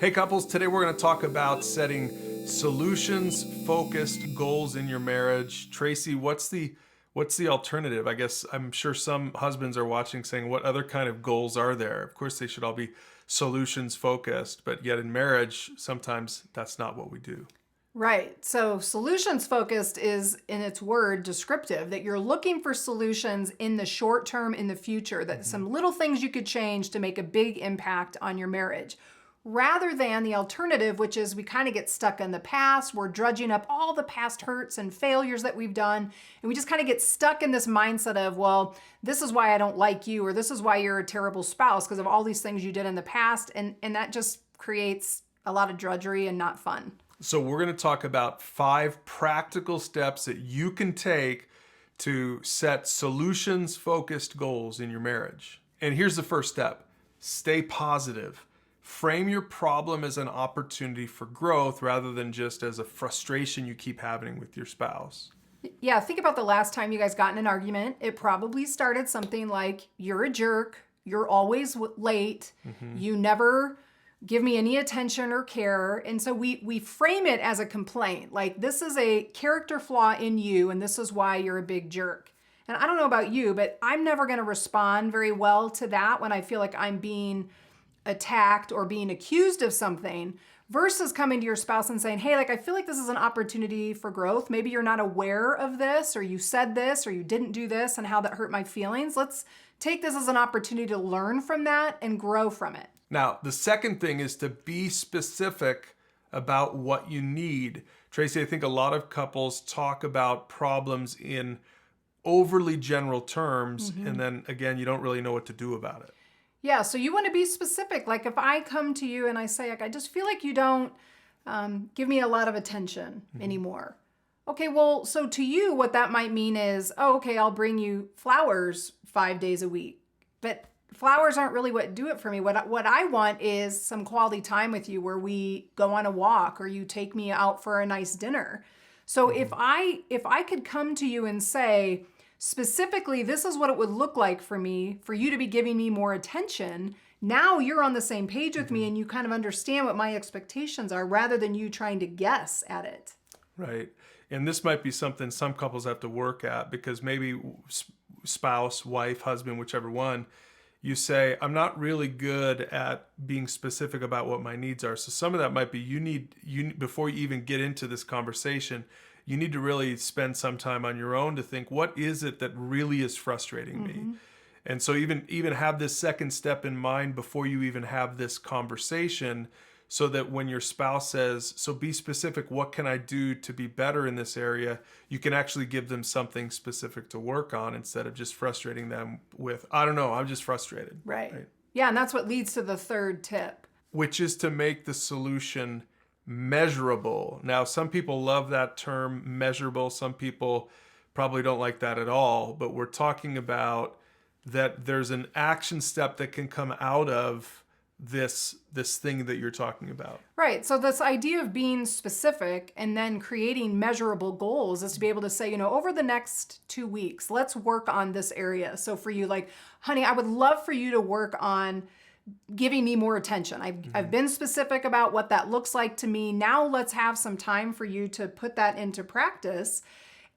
Hey couples, today we're going to talk about setting solutions-focused goals in your marriage. Tracy, what's the alternative? I guess I'm sure some husbands are watching saying, what other kind of goals are there? Of course, they should all be solutions-focused, but yet in marriage, sometimes that's not what we do. Right. So solutions focused is, in its word, descriptive, that you're looking for solutions in the short term, in the future, that some little things you could change to make a big impact on your marriage. Rather than the alternative, which is we kind of get stuck in the past, we're drudging up all the past hurts and failures that we've done, and we just kind of get stuck in this mindset of, well, this is why I don't like you, or this is why you're a terrible spouse, because of all these things you did in the past, and that just creates a lot of drudgery and not fun. So we're going to talk about 5 practical steps that you can take to set solutions-focused goals in your marriage. And here's the first step. Stay positive. Frame your problem as an opportunity for growth rather than just as a frustration you keep having with your spouse. Yeah, think about the last time you guys got in an argument. It probably started something like, you're a jerk, you're always late, you never give me any attention or care. And so we frame it as a complaint, like this is a character flaw in you and this is why you're a big jerk. And I don't know about you, but I'm never going to respond very well to that when I feel like I'm being attacked or being accused of something, versus coming to your spouse and saying, hey, like, I feel like this is an opportunity for growth. Maybe you're not aware of this, or you said this, or you didn't do this, and how that hurt my feelings. Let's take this as an opportunity to learn from that and grow from it. Now, the second thing is to be specific about what you need. Tracy, I think a lot of couples talk about problems in overly general terms, and then again, you don't really know what to do about it. Yeah, so you want to be specific. Like if I come to you and I say, like, I just feel like you don't give me a lot of attention anymore. Okay, well, so to you, what that might mean is, oh, okay, I'll bring you flowers 5 days a week. But flowers aren't really what do it for me. What I want is some quality time with you where we go on a walk or you take me out for a nice dinner. So if I could come to you and say, specifically, this is what it would look like for me, for you to be giving me more attention. Now you're on the same page with me and you kind of understand what my expectations are rather than you trying to guess at it. Right. And this might be something some couples have to work at, because maybe spouse, wife, husband, whichever one, you say, I'm not really good at being specific about what my needs are. So some of that might be you before you even get into this conversation, you need to really spend some time on your own to think, what is it that really is frustrating me? And so even have this second step in mind before you even have this conversation, so that when your spouse says, so be specific, what can I do to be better in this area? You can actually give them something specific to work on instead of just frustrating them with, I don't know, I'm just frustrated. Right. Yeah, and that's what leads to the third tip, which is to make the solution measurable. Now, some people love that term, measurable. Some people probably don't like that at all, but we're talking about that there's an action step that can come out of this thing that you're talking about. Right. So this idea of being specific and then creating measurable goals is to be able to say, over the next 2 weeks, let's work on this area. So for you, like, honey, I would love for you to work on giving me more attention. I've been specific about what that looks like to me. Now let's have some time for you to put that into practice.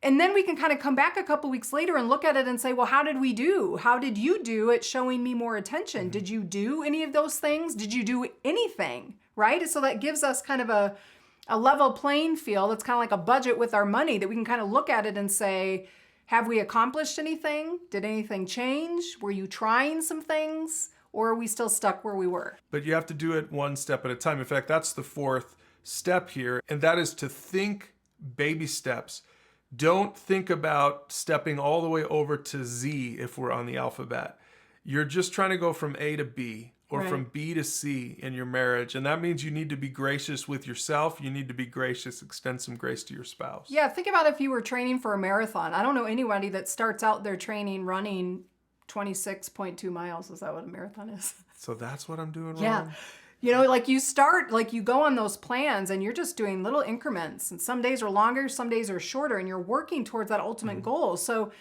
And then we can kind of come back a couple weeks later and look at it and say, well, how did we do? How did you do at showing me more attention? Did you do any of those things? Did you do anything? Right? So that gives us kind of a level playing field. It's kind of like a budget with our money, that we can kind of look at it and say, have we accomplished anything? Did anything change? Were you trying some things? Or are we still stuck where we were? But you have to do it one step at a time. In fact, that's the fourth step here, and that is to think baby steps. Don't think about stepping all the way over to Z if we're on the alphabet. You're just trying to go from A to B, or from B to C in your marriage. And that means you need to be gracious with yourself. You need to be gracious, extend some grace to your spouse. Yeah, think about if you were training for a marathon. I don't know anybody that starts out their training running 26.2 miles. Is that what a marathon is? So that's what I'm doing wrong? Yeah. Like you start, like you go on those plans and you're just doing little increments. And some days are longer, some days are shorter, and you're working towards that ultimate goal. So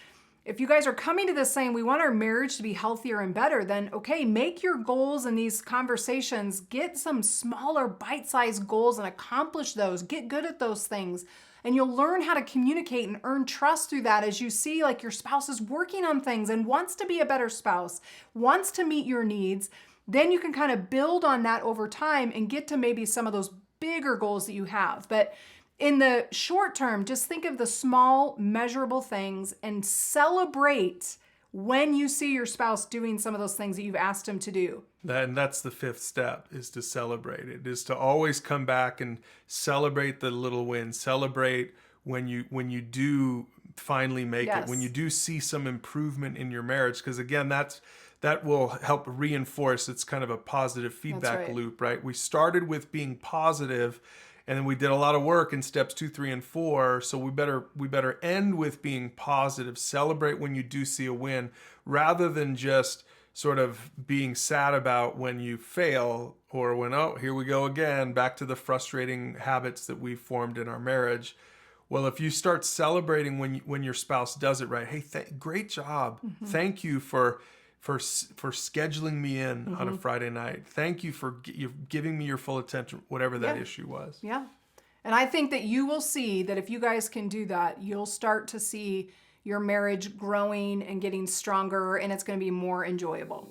if you guys are coming to this saying we want our marriage to be healthier and better, then okay, make your goals in these conversations, get some smaller bite-sized goals and accomplish those. Get good at those things. And you'll learn how to communicate and earn trust through that as you see like your spouse is working on things and wants to be a better spouse, wants to meet your needs. Then you can kind of build on that over time and get to maybe some of those bigger goals that you have. But in the short term, just think of the small, measurable things and celebrate when you see your spouse doing some of those things that you've asked him to do. And that's the fifth step, is to celebrate it, is to always come back and celebrate the little wins. Celebrate when you do finally make it, when you do see some improvement in your marriage. Because again, that will help reinforce, it's kind of a positive feedback loop, right? We started with being positive, and then we did a lot of work in steps 2, 3, and 4. So we better end with being positive. Celebrate when you do see a win, rather than just sort of being sad about when you fail, or when, oh, here we go again, back to the frustrating habits that we formed in our marriage. Well, if you start celebrating when your spouse does it right, hey, great job. Mm-hmm. Thank you for scheduling me in on a Friday night. Thank you for giving me your full attention, whatever that issue was. Yeah. And I think that you will see that if you guys can do that, you'll start to see your marriage growing and getting stronger, and it's going to be more enjoyable.